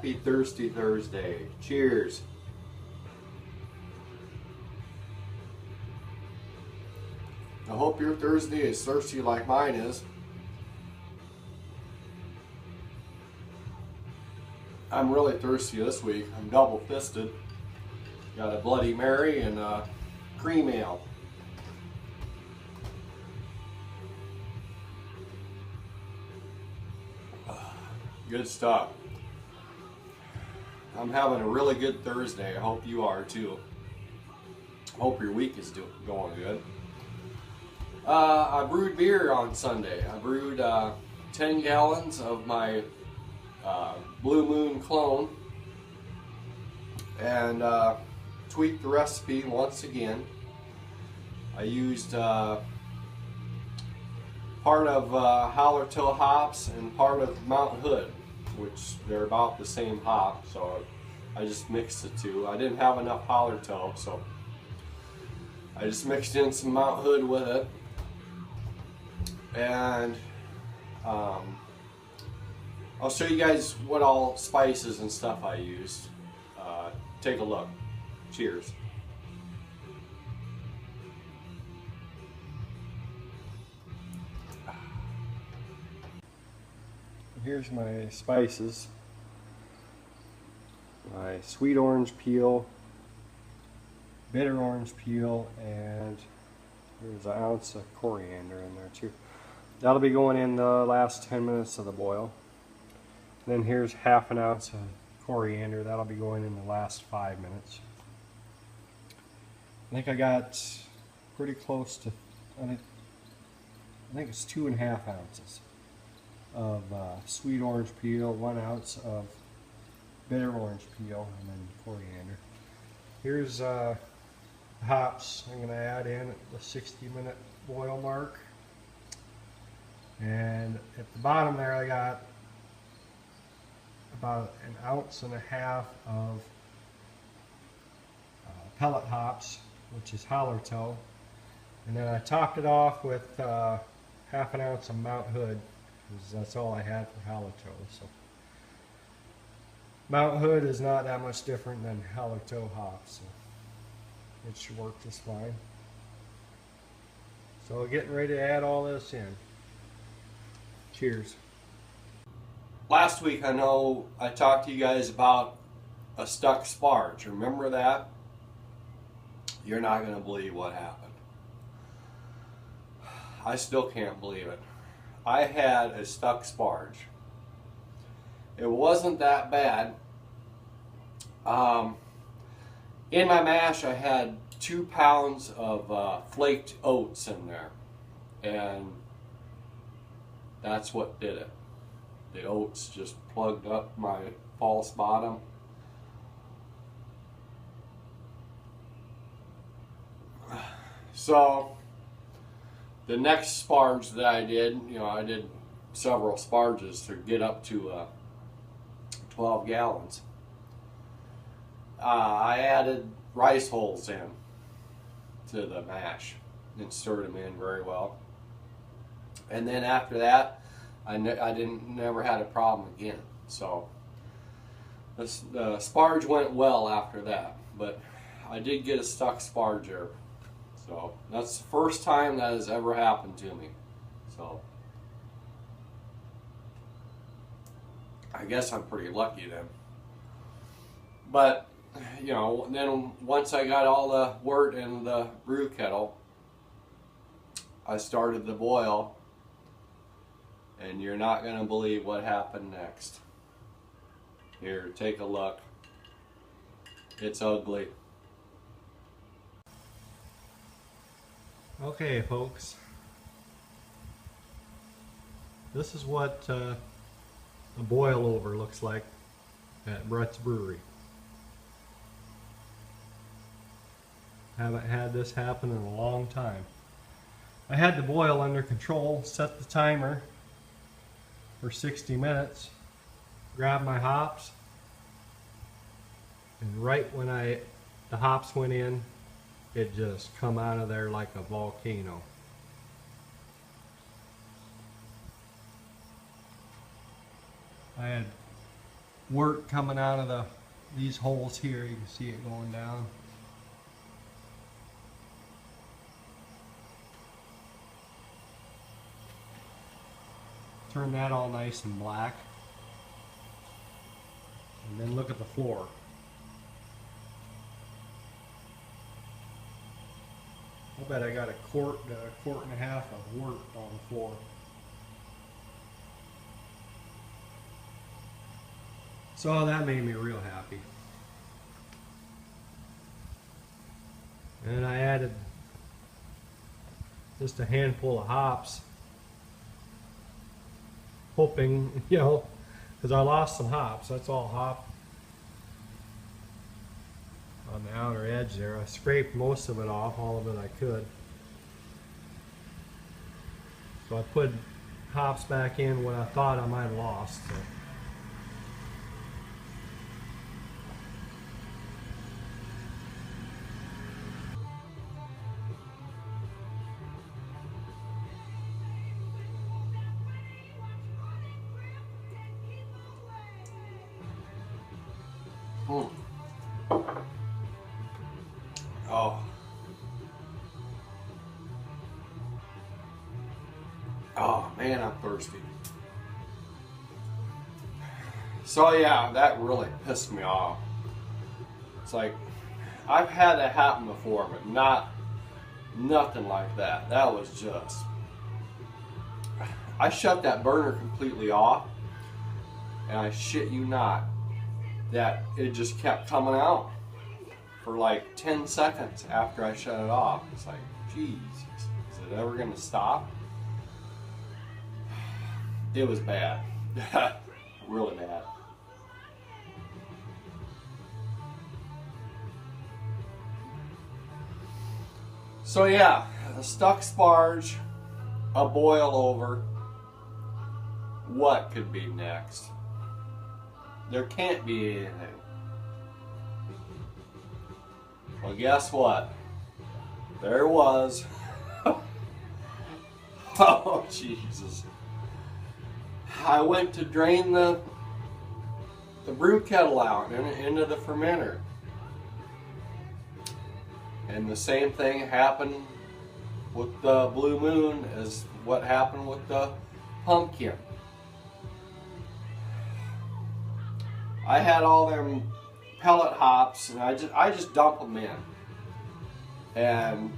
Happy Thirsty Thursday. Cheers. I hope your Thursday is thirsty like mine is. I'm really thirsty this week. I'm double fisted. Got a Bloody Mary and a cream ale. Good stuff. I'm having a really good Thursday. I hope you are too. Hope your week is going good. I brewed beer on Sunday. I brewed 10 gallons of my Blue Moon clone and tweaked the recipe once again. I used part of Hallertau hops and part of Mount Hood, which they're about the same hop, so I just mixed the two. I didn't have enough Hallertau, so I just mixed in some Mount Hood with it. And I'll show you guys what all spices and stuff I used. Take a look. Cheers. Here's my spices. My sweet orange peel, bitter orange peel, and there's an ounce of coriander in there too. That'll be going in the last 10 minutes of the boil. Then here's half an ounce of coriander. That'll be going in the last 5 minutes. I think I got pretty close to, I think it's 2.5 ounces of sweet orange peel, 1 ounce of bitter orange peel, and then coriander. Here's hops I'm going to add in at the 60-minute boil mark. And at the bottom there I got about 1.5 ounces of pellet hops, which is Hallertau. And then I topped it off with half an ounce of Mount Hood, because that's all I had for Hallertau. So Mount Hood is not that much different than Hallertau hops, so it should work just fine. So getting ready to add all this in. Cheers. Last week I know I talked to you guys about a stuck sparge. Remember that? You're not going to believe what happened. I still can't believe it. I had a stuck sparge. It wasn't that bad. In my mash I had 2 pounds of flaked oats in there, and that's what did it. The oats just plugged up my false bottom. So the next sparge that I did, I did several sparges to get up to 12 gallons. I added rice hulls in to the mash and stirred them in very well. And then after that, I never had a problem again. So the sparge went well after that, but I did get a stuck sparge there. So that's the first time that has ever happened to me. So I guess I'm pretty lucky then. But then once I got all the wort in the brew kettle, I started the boil, and you're not going to believe what happened next. Here, take a look. It's ugly. Okay, folks. This is what a boil over looks like at Brett's Brewery. Haven't had this happen in a long time. I had the boil under control, set the timer for 60 minutes, grabbed my hops, and right when the hops went in, it just come out of there like a volcano. I had wort coming out of these holes here. You can see it going down. Turn that all nice and black. And then look at the floor. I bet I got a quart and a half of wort on the floor. So that made me real happy. And I added just a handful of hops, hoping, you know, because I lost some hops. That's all hop on the outer edge there. I scraped most of it off, all of it I could. So I put hops back in what I thought I might have lost. So. Oh. Oh man, I'm thirsty. So yeah, that really pissed me off. It's like, I've had that happen before, but nothing like that. That was just, I shut that burner completely off, and I shit you not, that it just kept coming out for like 10 seconds after I shut it off. It's like, Jesus, is it ever gonna stop? It was bad. Really bad. So yeah, a stuck sparge, a boil over. What could be next? There can't be anything. Well, guess what? There was. Oh, Jesus. I went to drain the brew kettle out into the fermenter. And the same thing happened with the Blue Moon as what happened with the pumpkin. I had all them pellet hops, and I just dump them in. And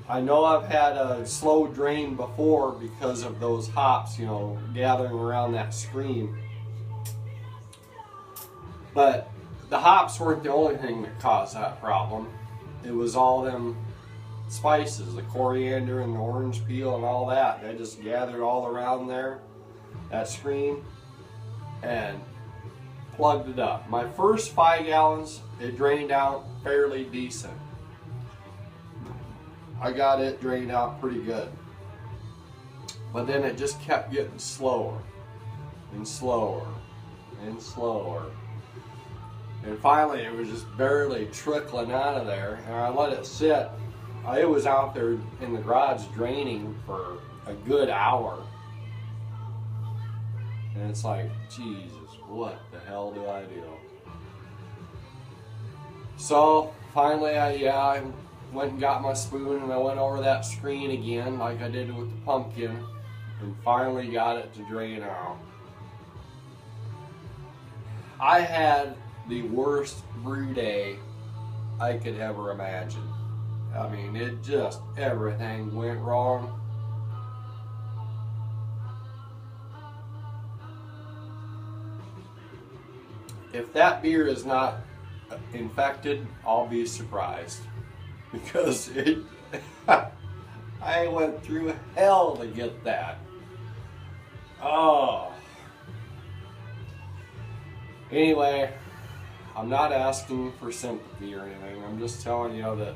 I know I've had a slow drain before because of those hops, you know, gathering around that screen. But the hops weren't the only thing that caused that problem. It was all them spices, the coriander and the orange peel and all that. They just gathered all around there, that screen, and plugged it up. My first 5 gallons, it drained out fairly decent. I got it drained out pretty good. But then it just kept getting slower and slower and slower. And finally it was just barely trickling out of there, and I let it sit. It was out there in the garage draining for a good hour. And it's like, Jesus, what the hell do I do? So finally I went and got my spoon, and I went over that screen again like I did with the pumpkin, and finally got it to drain out. I had the worst brew day I could ever imagine. I mean, it just, everything went wrong. If that beer is not infected, I'll be surprised. Because it, I went through hell to get that. Oh. Anyway, I'm not asking for sympathy or anything. I'm just telling you that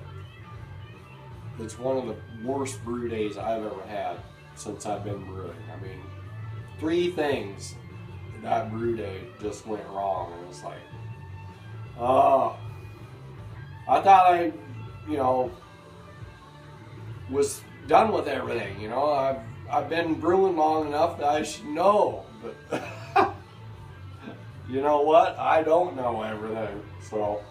it's one of the worst brew days I've ever had since I've been brewing. I mean, 3 things that brew day just went wrong, and it's like, oh. I thought I, you know, was done with everything. You know, I've been brewing long enough that I should know, but you know what? I don't know everything, so.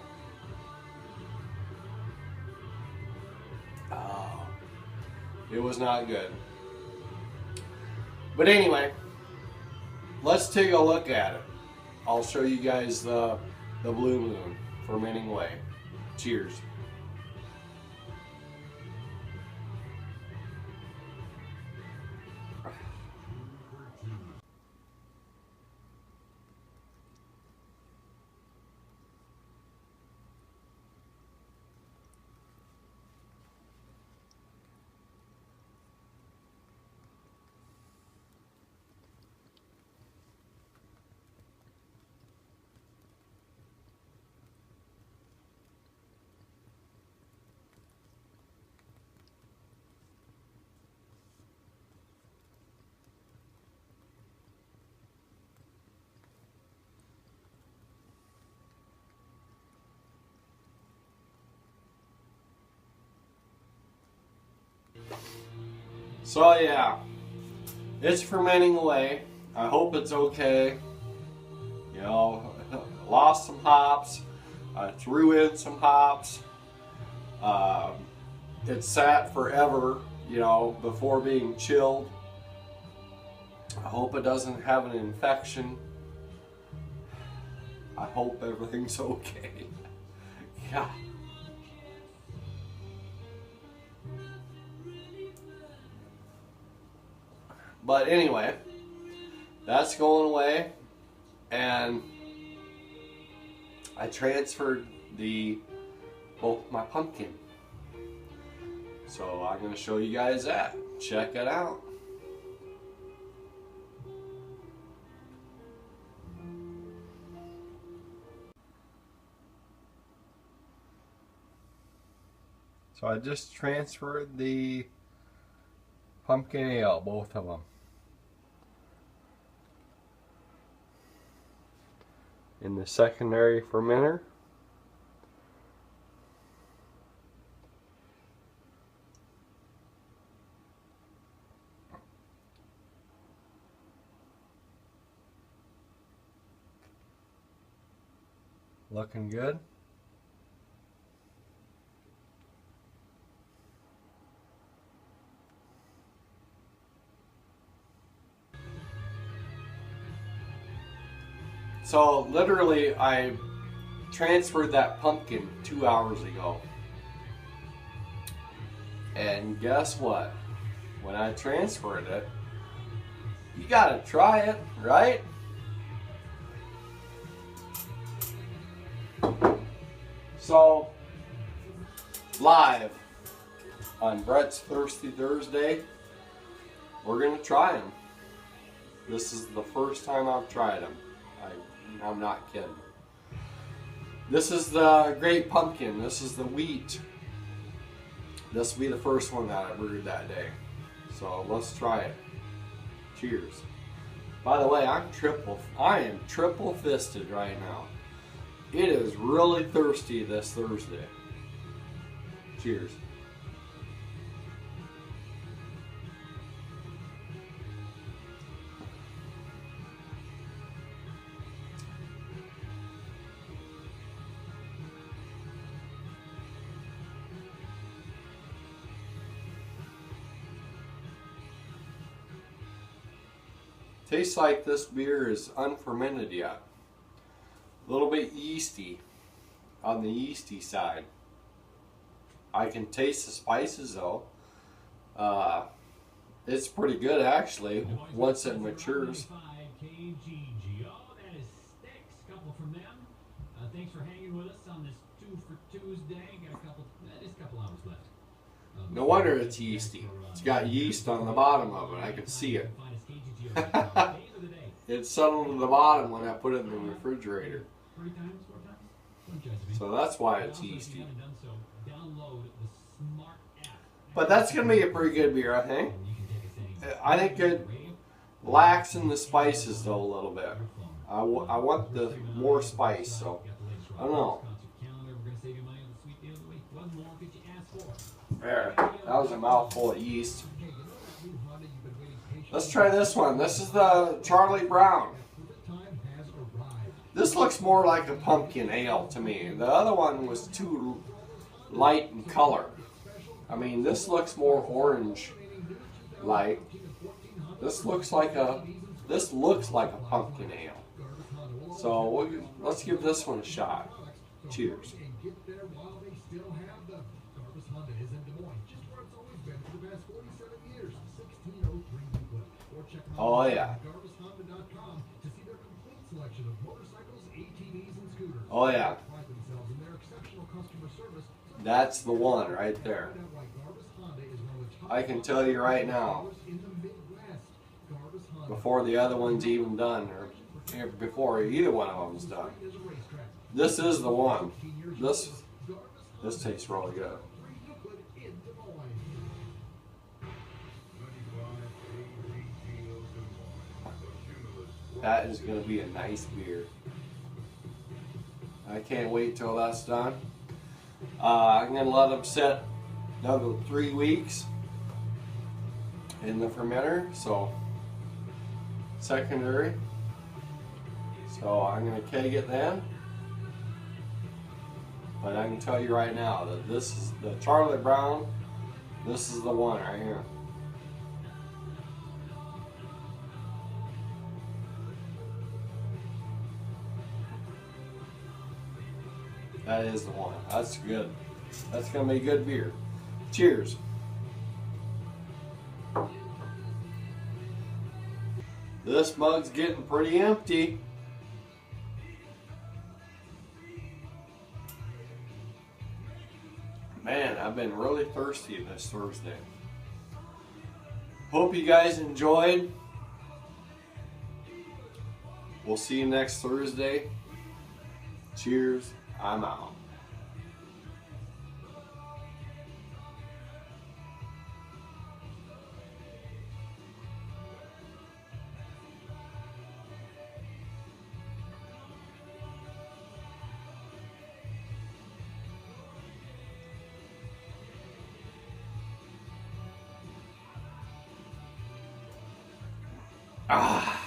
Oh, it was not good. But anyway, let's take a look at it. I'll show you guys the Blue Moon fermenting away. Cheers. So yeah, it's fermenting away. I hope it's okay. You know, lost some hops. I threw in some hops. It sat forever, you know, before being chilled. I hope it doesn't have an infection. I hope everything's okay. Yeah. But anyway, that's going away, and I transferred both my pumpkin. So I'm going to show you guys that. Check it out. So I just transferred the pumpkin ale, both of them, in the secondary fermenter. Looking good. So literally I transferred that pumpkin 2 hours ago. And guess what? When I transferred it, you gotta try it, right? So, live on Brett's Thirsty Thursday, we're gonna try them. This is the first time I've tried them. I'm not kidding. This is the great pumpkin. This is the wheat. This will be the first one that I brewed that day. So let's try it. Cheers. By the way, I am triple fisted right now. It is really thirsty this Thursday. Cheers. Tastes like this beer is unfermented yet. A little bit yeasty, on the yeasty side. I can taste the spices though. It's pretty good actually once it matures. Thanks for hanging with us on this 2 for Tuesday. Got just a couple hours left. No wonder it's yeasty. It's got yeast on the bottom of it. I can see it. It settled to the bottom when I put it in the refrigerator. So that's why it's yeasty. But that's going to be a pretty good beer, I think. I think it lacks in the spices though a little bit. I want the more spice, so I don't know. There, that was a mouthful of yeast. Let's try this one. This is the Charlie Brown. This looks more like a pumpkin ale to me. The other one was too light in color. I mean, this looks more orange light. This looks like a pumpkin ale. So let's give this one a shot. Cheers. Oh yeah. Oh yeah. That's the one right there. I can tell you right now, before the other one's even done, or before either one of them's done, this is the one. This tastes really good. That is going to be a nice beer. I can't wait till that's done. I'm going to let them sit another 3 weeks in the fermenter, so secondary. So I'm going to keg it then. But I can tell you right now that this is the Charlie Brown. This is the one right here. That is the one. That's good. That's going to be good beer. Cheers. This mug's getting pretty empty. Man, I've been really thirsty this Thursday. Hope you guys enjoyed. We'll see you next Thursday. Cheers. I'm out. Ah.